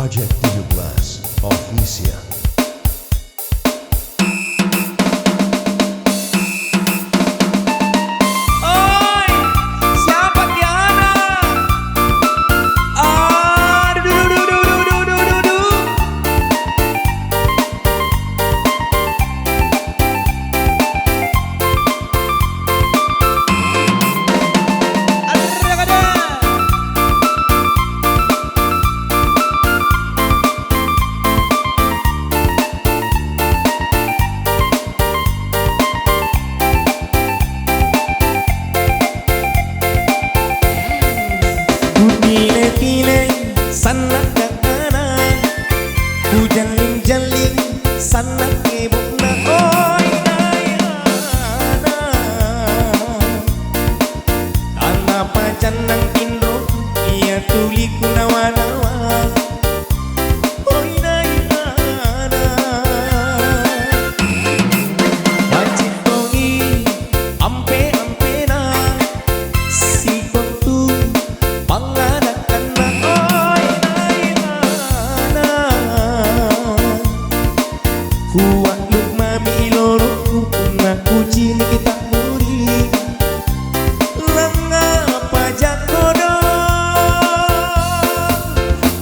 Project 17 Official. Tile-tile sana kana ku jaling-jaling sana kebuna oi nayana tanah pacan nang Indo ia tuli kunawa-nawa oi nayana wajib tongi ampe-ampe na si kontu pangadakan na oi nayana kuat luk mami loro ngaku cini kita muri langa pajak kodong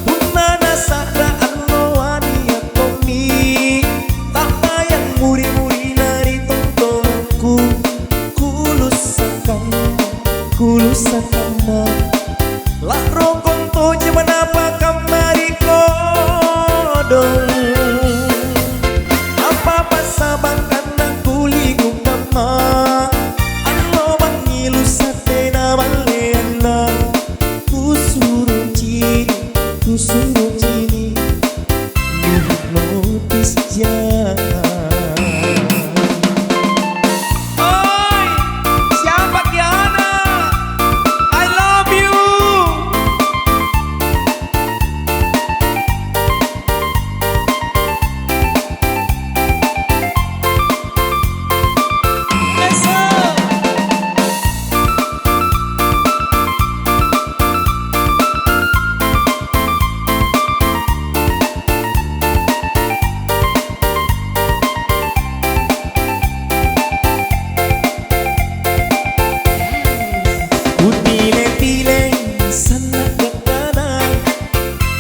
punana sakra allo wadia komi tak bayang muri-muri nari tontonku kulusakan lah rokong to jaman apa kamari kodong apa pasabang karena kulingu kama ano bang ilusate na balena kusuruh cini hipnotis jangan.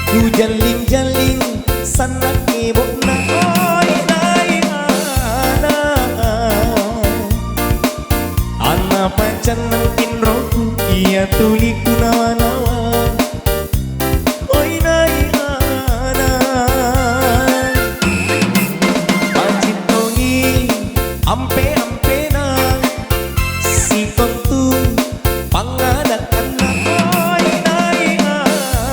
Ku jaling-jaling sana kebona oi nayana ana pacan nang Indroku ia tuli kunawa-nawa oi nayana wajib tongi ampe-ampe na si kontu pangadakan na oi nayana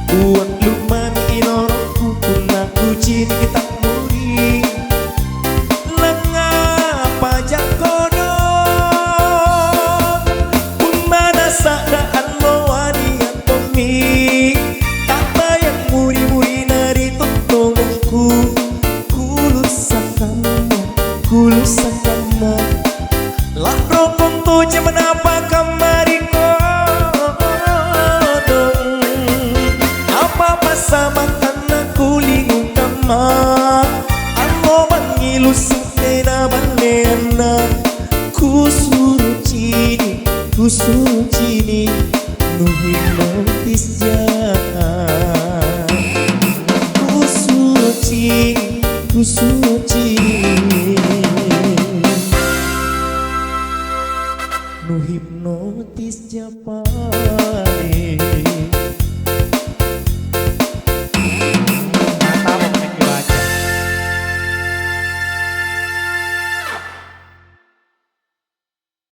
buat lumani iloroku aku cini kita muri langa pajak kodong mana sadaan mawani tomi tak bayang muri-muri nari tontonku kulusakan lah rokong to jaman apa kamari kodong apa pasabang karena kulingu kama ano bang ilusate na balena kusuruh cini nu hipnotis jangan kusuruh cini nu hipnotis japane.